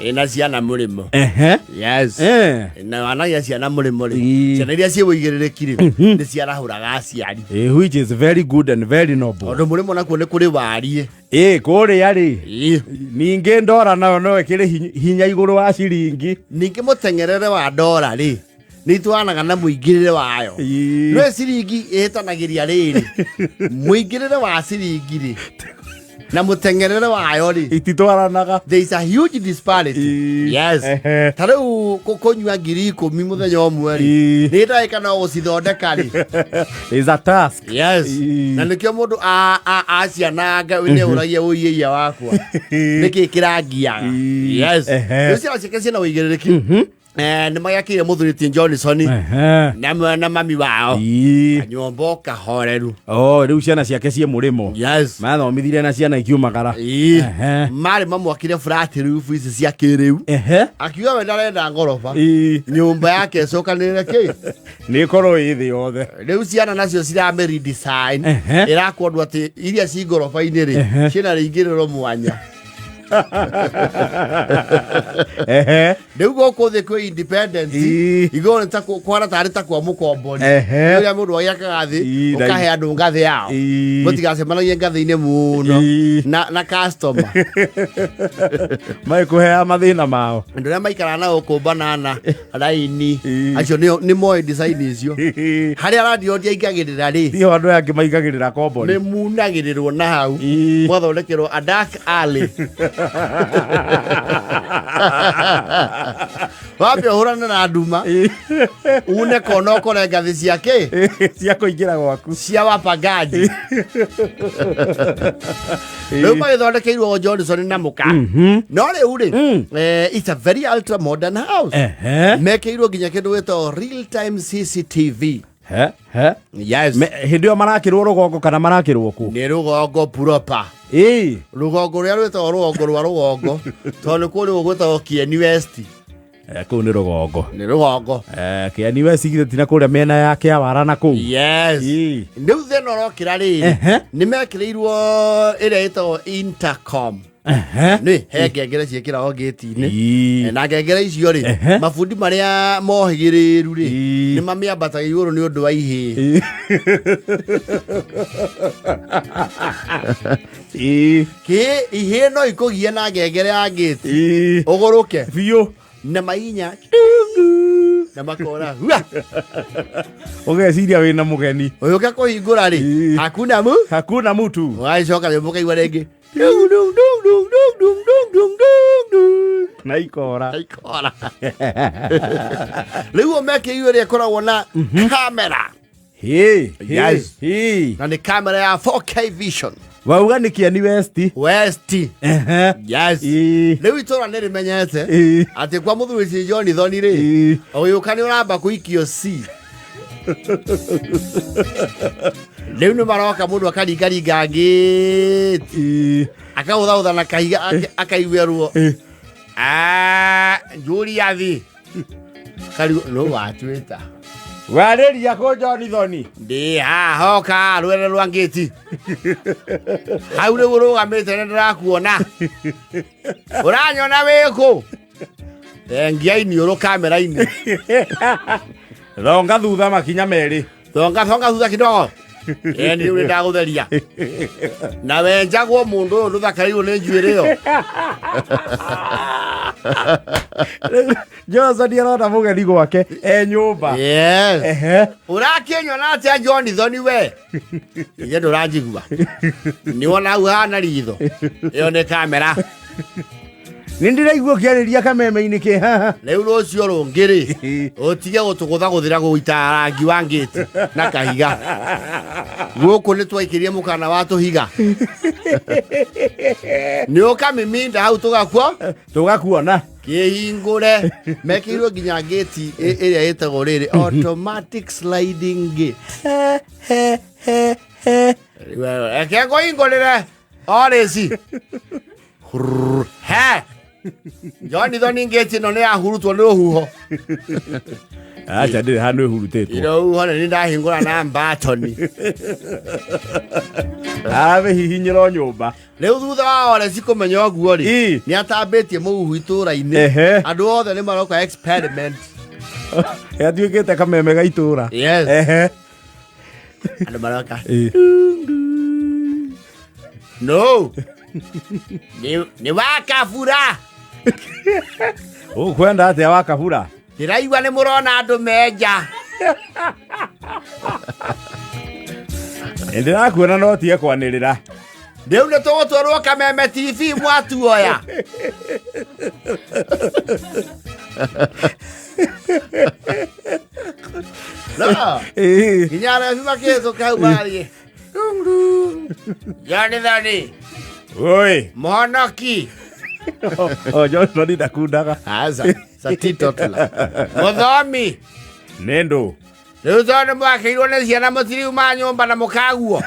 ina ciana murimo yes na wana ciana murimo ciana iria ciĩwĩigĩrĩrĩki nĩ ciarahũraga aciari which is very good and very noble. Ũndũ mũrimo nakuo nĩ kũrĩ wariĩ kũrĩa rĩ ningĩ ndora nayo no ĩkĩrĩ hinya igũrũ wa ciringi. Ningĩ mũteng'erere wa ndora rĩ nĩtwanaga na mũingĩrĩre wayo no ciringi ĩhĩtanagĩria rĩrĩ mũingĩrĩre wa ciringi rĩ na mũteng'erere wayo rĩ ititwaranaga. There is a huge disparity. Yes. Tarĩu kũnyua 10,000 mũthenya ũmwe rĩ nĩ ndagĩka no gũcithondeka rĩ is a task. Yes. Na nĩkĩo mũndũ aciananga nĩ ũragia ũiyĩia wakwa nĩkĩ kĩrangiaga. Yes. Rĩu ciana ciake ciĩna ũigĩrĩrĩki nĩ magĩakĩire Muthuriti Johnson na mami wao nyombo kahoreru. Rĩu ciana ciake ciĩ mũrĩmo. Yes. Mathomithire na ciana ikiumagara. Marĩ mamwakire flat roof ici cia kĩrĩu akiuga we ndarenda ngoroba nyũmba yake cokanĩrĩre kĩ nĩ korwo ĩ thĩ yothe. Rĩu ciana nacio ciramĩ redesign ĩrakwo andũ atĩ iria ci ngoroba-inĩ rĩ ciĩna rĩingĩrĩro mwanya. Rĩu gũkũ thĩ kwĩ independence igũrũ nĩ kwana tarĩ ta kwa mũkombori ũrĩa mũndũ agĩakaga thĩ ũkahe andũ ngathĩ yao mũtigacemanagie ngathĩ-inĩ mũno na customer magĩkũheaga mathĩna mao. Andũ arĩa maikaraga na gũkũ banana raini acio nĩ moĩ design icio harĩa radio ingagĩrĩra rĩ tio andũ aya angĩ maigagĩrĩra kombori nĩ munagĩrĩrwo na hau mwathondekerwo a dark alley wambia hũrane na nduma une kona ũkore ngathĩ ciake cia kũingĩra gwaku cia wapangaji. Rĩu magĩthondekeirwo Johnson na mũka no rĩu rĩ it's a very ultra modern house mekĩirwo nginya kĩndũ gĩtagwo real time CCTV. Yes. Hĩndĩ ĩyo marakĩrwo rũgongo kana marakĩrwo kũ? Nĩ rũgongo proper. Rũgongo rũrĩa rwĩtagwo rũgongo rwa rũgongo tondũ nĩ kũrĩ gwĩtagwo Kieni West. Kũu nĩ rũgongo. Nĩ rũgongo. Kieni West githĩ na kũrĩa mĩena ya Kĩawara na kũu. Yes. Rĩu thĩna ũrokĩra rĩrĩ nĩ mekĩrĩirwo ĩrĩa ĩtagwo Intercom. Nĩ he ngengere ciĩkĩragwo gĩti-inĩ na ngengere icio rĩ mabundi marĩa mohĩgĩrĩru rĩ nĩ mamĩambataga igũrũ nĩ ũndũ wa ihĩ. Ihĩ no ikũgie na ngengere ya gĩti ũgũrũke biũ na mainya na makora ũgeciria wĩna mũgeni ũyũke kũhingũra rĩ hakuna mutu ũgagĩcoka rĩu mũkaigua rĩngĩ na ikora rĩu mekĩirwo ĩrĩa ĩkoragwo na kamera. Yes. Na nĩ kamera ya 4K vision. Wauga nĩ Kieni West. Yes. Rĩu itũra nĩ rĩmenyete atĩ kwa Muthuriti Johnson rĩ ũgĩũka nĩ ũramba kũikio C. Rĩu nĩ maroka mũndũ akaringaringa ngĩti akagũthagũtha na kahiga akaiguĩrwo njũria thĩ no watwĩta warĩria kũ Johnson ndĩ haha hoka rwere rwa ngĩti hau rĩu ũrũgamĩte nĩ ndĩrakuona ũranyona wĩkũ ngiaini ũrũ kamera-inĩ thonga thutha makinya merĩ thonga thutha kidogo nĩ rĩu ndagũtheria na wenjagwo mũndũ ũyũ ndũthakarirwo nĩ njuĩrĩ ĩyo. Johnson arona mũgeni gwake nyũmba. Ũrakĩnyona atĩa Johnson we ithe ndũranjigua nĩ wona hau hana ritho ĩyo nĩ kamera nĩ ndĩraigua ũkĩarĩria kameme-inĩ kĩ haha. Rĩu rũciũ rũngĩ rĩ ũtige gũtũgũthagũthĩra gũita rangi wa ngĩti na kahiga gũkũ nĩ twaikĩrie mũkana wa tũhiga nĩ ũkamĩminda hau tũgakuona kĩhingũre. Mekĩirwo nginya ngĩti ĩrĩa ĩtagwo rĩrĩ automatic sliding gate. Eke ngũhingũrĩre orĩci Johnson ngĩti ĩno nĩ yahurutwo nĩ rũhuho acha ndire hanu hurutetwo iro hone ni ndahingura na mbatoni ave hihinyiro nyumba riu thutha wa ore cikumenya oguo ri ni atambitie muhu itura-ini andu othe ni maroka experiment yatuikite kameme ga itura andu maroka no ni wakabura ukwenda atia wakabura ndiraigua ni murona andu menja ndirakuona no tie kwanirira riu ni tugutwarwo kameme TV mwatuoya no kinyara vima kezo kaubali Johnny oi mohonoki Johnson ndakundaga aza satito tula muthomi nendo riu tondu mwakiirwo ni ciana mutiriu ma nyumba na mukaguo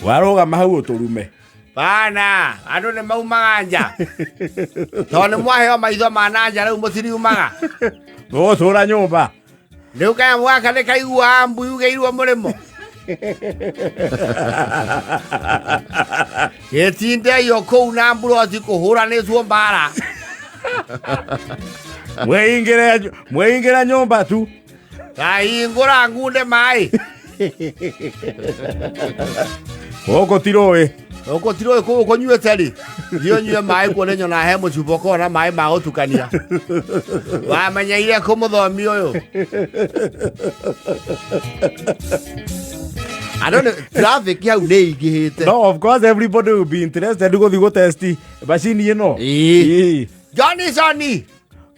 warugama hau uturume bana andu ni maumaga nja tondu mwaheo maitho ma nanja riu mutiriumaga gutura nyumba riu kaya mwaka ni kaigua mbuyu geirwo murimo getinde yo kou na mburoti kuhura ni tuo mbara mweingira nyumba tu kahingura ngunde mai oko tiroe kuo konyuete ri thio nyue mai kuone nyona he mucubo kona mai ma utukania wamenyeire ku muthomi uyu I don't know, traffic hau ni ingihite. No, of course everybody will be interested go thigo test machine ino. Johnny.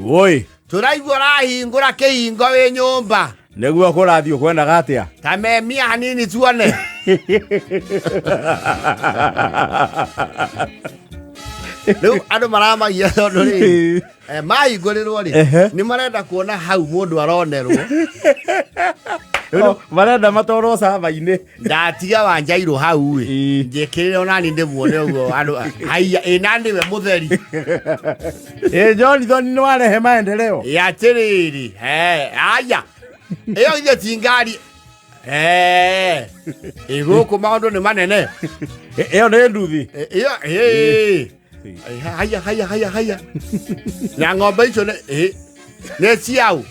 Oi. Turaigua rahingura kihingo wi nyumba. Neguo kurathio kwenda gatia. Tamemia hanini tuone. Riu andu maramagia tondu ri mahingũrĩrwo ri ni marenda kuona hau mundu aronerwo marenda matoro sava-ini ndatiga wanjairwo hau njikirire onani ndimuone uguo andu haiya inani we mutheri Johnson ni warehe maendeleo yatiriri aya iyo ithe tingari iguku maundu ni manene iyo ni nduthi iyo haya na ng'ombe icio nĩ ciau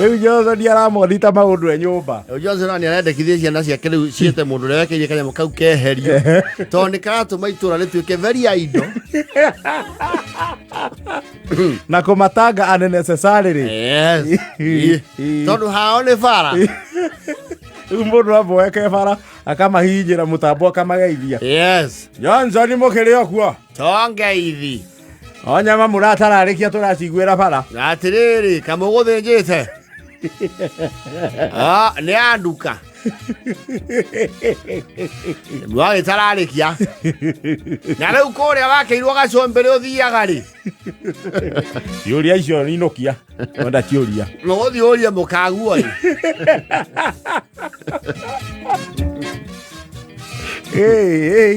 rĩu Johnson aramorita maũndũ e nyũmba Johnson ni arendekithia ciana ciake rĩu ciĩte mũndũ ũrĩa wekĩire kanyamũ kau keherio tondũ nĩ karatũma itũra rĩtuĩke very idle na kũmatanga unnecessarily tondũ hao nĩ bara rĩu mũndũ amboeke bara akamahinyĩra mũtambo akamageithia Johnson mũkĩrĩ okuo tongeithi onyama mũratararĩkia tũraciguĩra bara atirĩrĩ kamũgũthĩnjĩte nĩ anduka mwagĩtararĩkia na rĩu kũrĩa wakĩirwo gacombere ũthiaga rĩ ciũria icio ninokia wenda ciũria mũgũthiĩ ũrie mũkaguo rĩ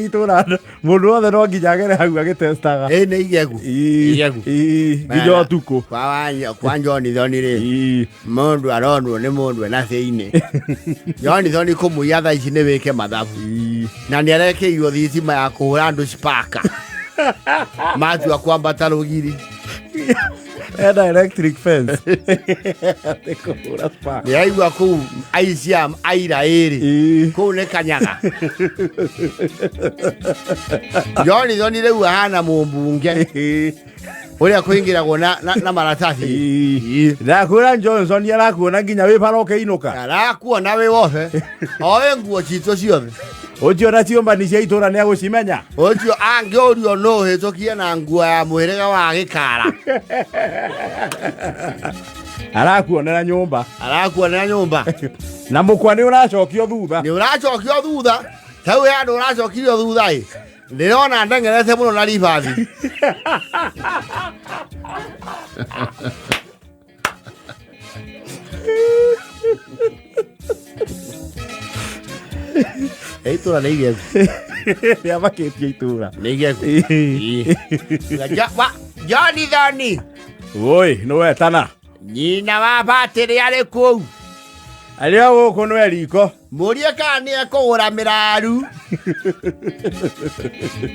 itũra mũndũ wothe no nginya agere hau agĩtestaga nĩ igegu nginya ũtukũ kwa Johnson rĩ mũndũ aronwo nĩ mũndũ ena thĩinĩ Johnson kũmũiya thaa ici nĩ wĩke mathabu na nĩ arekĩirwo thitima ya kũhũra andũ spaka matua kwambata rũgiri ena electric fence nĩ aigua kũu aiciam aira ĩrĩ kũu nĩ kanyaga Johnson rĩu ahana mũmbunge ũrĩa kũingĩragwo na maratathi ndakwĩra Johnson arakuona nginya wĩ bara ũkĩinũka arakuona wĩ wothe oĩ nguo citũ ciothe ũcio na ciũmbani cia itũra nĩ agũcimenya ũcio angĩũrio no hĩtũkie na nguo ya mũhĩrĩga wa gĩkara arakuonera nyũmba na mũkwa nĩ ũracokio thutha tau ya andũ ũracokirio thutha ndĩrona ndengerete mũno na ribathi itũra nĩ igegu nĩamakĩtie itũra nĩ igegu Johnny. Oi, no etana. Nyina wa batĩrĩ arĩ kũu. Arĩa gũkũ no eriko. Mũrie kana nĩ ekũgũra mĩraru.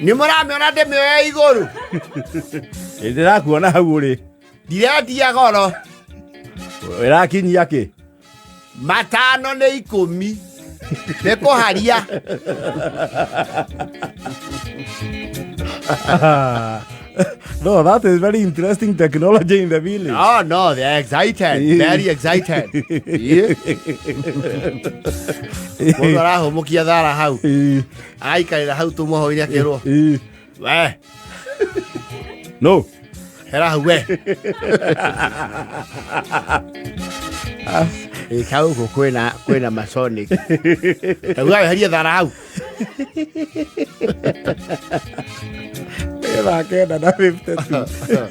Nĩ mũramĩona ndĩmĩoya igũrũ. Ndĩrakuona hau ũrĩ. Ndirendia goro. Ĩrakinyia kĩ? 5 nĩ 10. Nĩ kũharia. No, that is very interesting technology in the village. Oh, no, they're excited. Very excited. Mũndũ arahũmũkia thara hau. Aikarĩra hau tũmoho-inĩ akĩrwo. We. No. Hera hau we. Kau gũkũ kwĩna masonic. Kau haria thara hau. Ĩrakenda na 52.